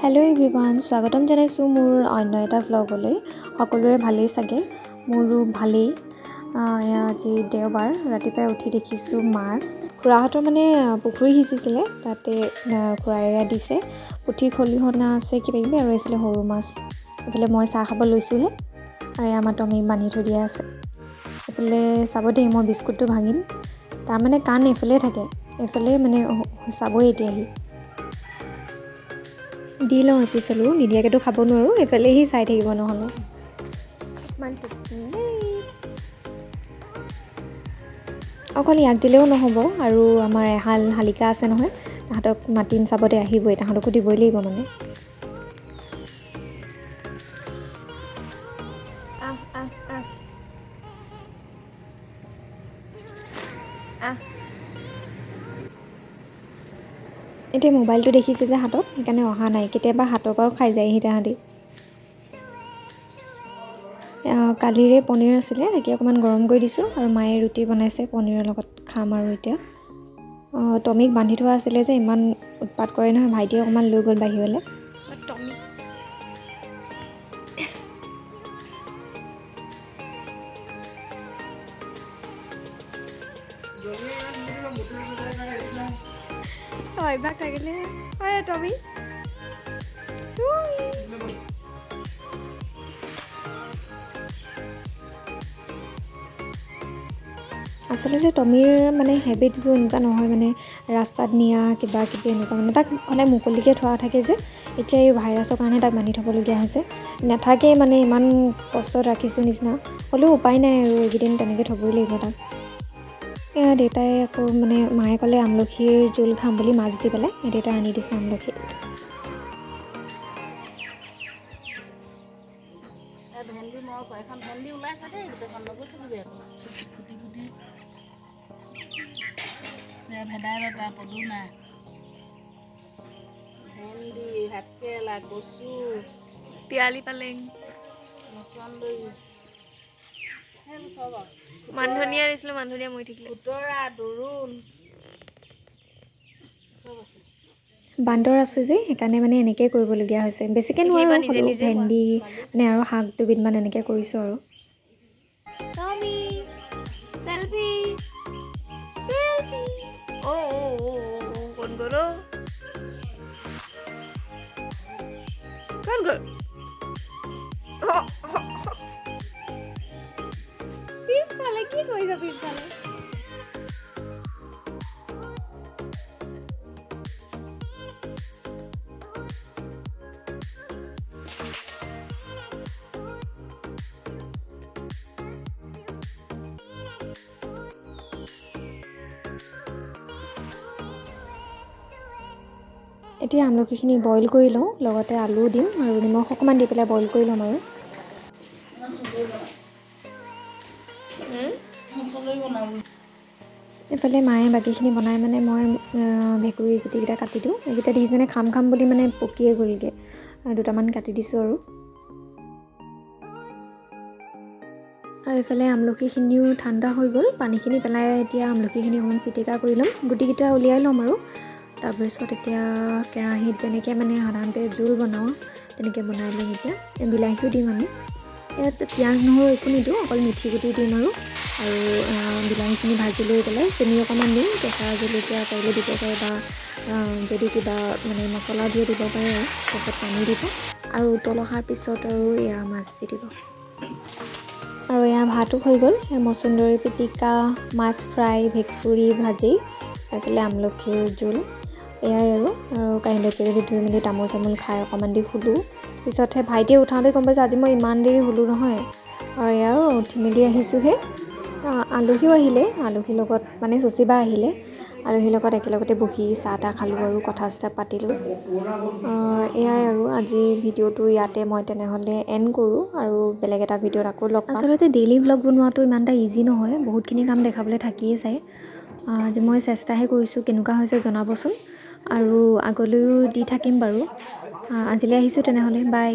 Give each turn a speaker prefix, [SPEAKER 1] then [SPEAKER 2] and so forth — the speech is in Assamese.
[SPEAKER 1] হেল্ল' এভৰিৱান, স্বাগতম জনাইছোঁ মোৰ অন্য এটা ভ্লগলৈ। সকলোৰে ভালেই চাগে, মোৰো ভালেই। আজি দেওবাৰ, ৰাতিপুৱাই উঠি দেখিছোঁ মাছ। খুৰাহঁতৰ মানে পুখুৰী সিঁচিছিলে, তাতে খুৰাই দিছে। পুঠি খলিহনা আছে কিবাকিবি, আৰু এইফালে সৰু মাছ। এইফালে মই চাহ খাব লৈছোঁহে, আৰু আমাৰ টমিক বান্ধি থৈ দিয়া আছে। এইফালে চাব দেই, মই বিস্কুটটো ভাঙিম। তাৰমানে কাণ এইফালে থাকে, এইফালে মানে চাবই এতিয়া আহি দি লওঁ এপিচলো, নিদিয়াকৈতো খাব নোৱাৰোঁ। এইফালে সি চাই থাকিব নহ'লে। অকল ইয়াক দিলেও নহ'ব, আৰু আমাৰ এহাল শালিকা আছে নহয়, তাহাঁতক মাতিম চাবতে আহিবই, তাহাঁতকো দিবই লাগিব মানে। এতিয়া মোবাইলটো দেখিছে যে হাতত, সেইকাৰণে অহা নাই। কেতিয়াবা হাতৰ পৰাও খাই যায়হি তাহাঁতি। কালিৰে পনীৰ আছিলে, তাকে অকণমান গৰম কৰি দিছোঁ, আৰু মায়ে ৰুটি বনাইছে পনীৰৰ লগত খাম আৰু এতিয়া। টমিক বান্ধি থোৱা আছিলে যে, ইমান উৎপাত কৰে নহয়, ভাইটিয়ে অকণমান লৈ গ'ল বাহিৰলৈ। টমিক অভ্যাস থাকিলে টমি আচলতে টমিৰ মানে হেবিটবোৰ এনেকুৱা নহয়, মানে ৰাস্তাত নিয়া কিবা কিবি এনেকুৱা, মানে তাক সদায় মুকলিকৈ থোৱা থাকে যে। এতিয়া এই ভাইৰাছৰ কাৰণে তাক বান্ধি থ'বলগীয়া হৈছে। নাথাকেই মানে, ইমান কষ্টত ৰাখিছোঁ নিচিনা, হ'লেও উপায় নাই আৰু এইকেইদিন তেনেকৈ থ'বই লাগিব তাক। এয়া দেউতাই আকৌ মানে মায়ে ক'লে আমলখিৰ জোল খাম বুলি, মাছ দি পেলাই। দেউতাই আনি দিছে আমলখি।
[SPEAKER 2] ভেন্দি মই এখন ভেন্দি ওলাইছে দেই, গোটেইখন নগৈছিলিবি আকৌ ফুটি ফুটি। ভেদাইলতা, পদুনা, ভেন্দি, ভাতকেৰেলা, কচু,
[SPEAKER 1] পিয়ালি পালেং,
[SPEAKER 2] মচন্দৰী, সেইবোৰ চব আৰু
[SPEAKER 1] মানধনিয়া দিছিলোঁ, মানধনিয়া মৰি থাকিলে।
[SPEAKER 2] খুতৰা, দৰুণ চব আছে।
[SPEAKER 1] বান্দৰ আছে যে, সেইকাৰণে মানে এনেকৈ কৰিবলগীয়া হৈছে। বেছিকৈ নোৱাৰোঁ, হ'লেও ভেন্দি মানে আৰু শাক দুবিধমান এনেকৈ কৰিছোঁ আৰু। টমি চেলফি চেলফি কোন গ'ল কোন গ'ল পিছফালে কি কৰিছ পিছফালে? এতিয়া আমলখিখিনি বইল কৰি লওঁ, লগতে আলু দিম আৰু নিমখ অকণমান দি পেলাই বইল কৰি ল'ম আৰু। এইফালে মায়ে বাকীখিনি বনাই মানে, মই ভেকুৰী গুটিকেইটা কাটি দিওঁ। এইকেইটা দেখিছেনে, খাম বুলি মানে পকিয়ে গ'লগৈ। দুটামান কাটি দিছোঁ আৰু এইফালে আমলখিখিনিও ঠাণ্ডা হৈ গ'ল। পানীখিনি পেলাই এতিয়া আমলখিখিনি অকণমান পিটিকা কৰি ল'ম, গুটিকেইটা উলিয়াই ল'ম আৰু। তাৰপিছত এতিয়া কেৰাহীত যেনেকৈ মানে সাধাৰণতে জোল বনাওঁ, তেনেকৈ বনাই ল'ম। এতিয়া বিলাহীও দিম আমি। ইয়াত পিঁয়াজ নহৰু একো নিদিওঁ, অকল মিঠি গুটি দিম আৰু বিলাহীখিনি ভাজি লৈ পেলাই চেনি অকণমান দিম। কেঁচা জলকীয়া পাৰিলে দিব পাৰে, বা যদি কিবা মানে মছলা দিয়ে দিব পাৰে আৰু। তাৰপিছত পানী দিব, আৰু উতল অহাৰ পিছত আৰু এয়া মাছ দি দিব। আৰু এয়া ভাতো হৈ গ'ল। মচন্দৰী পিটিকা, মাছ ফ্ৰাই, ভেকুৰী ভাজি, এইফালে আমলখিৰ জোল, এয়াই আৰু কাঁহী বাটি ধুই মেলি তামোল চামোল খাই অকণমান দি শুলোঁ। পিছতহে ভাইটিয়ে উঠাওঁতে গম পাইছোঁ আজি মই ইমান দেৰি শুলোঁ নহয়। এয়াও উঠি মেলি আহিছোঁহে। আলহীও আহিলে, আলহীৰ লগত মানে চচীবা আহিলে। আলহীৰ লগত একেলগতে বহি চাহ তাহ খালোঁ আৰু কথা চথা পাতিলোঁ। এয়াই আৰু আজিৰ ভিডিঅ'টো ইয়াতে মই তেনেহ'লে এণ্ড কৰোঁ, আৰু বেলেগ এটা ভিডিঅ'ত আকৌ লগ পাম। আচলতে ডেইলি ভ্লগ বনোৱাটো ইমান এটা ইজি নহয়, বহুতখিনি কাম দেখাবলৈ থাকিয়ে যায়। আজি মই চেষ্টাহে কৰিছোঁ, কেনেকুৱা হৈছে জনাবচোন, আৰু আগলৈও দি থাকিম বাৰু। আজিলৈ আহিছোঁ তেনেহ'লে, বাই।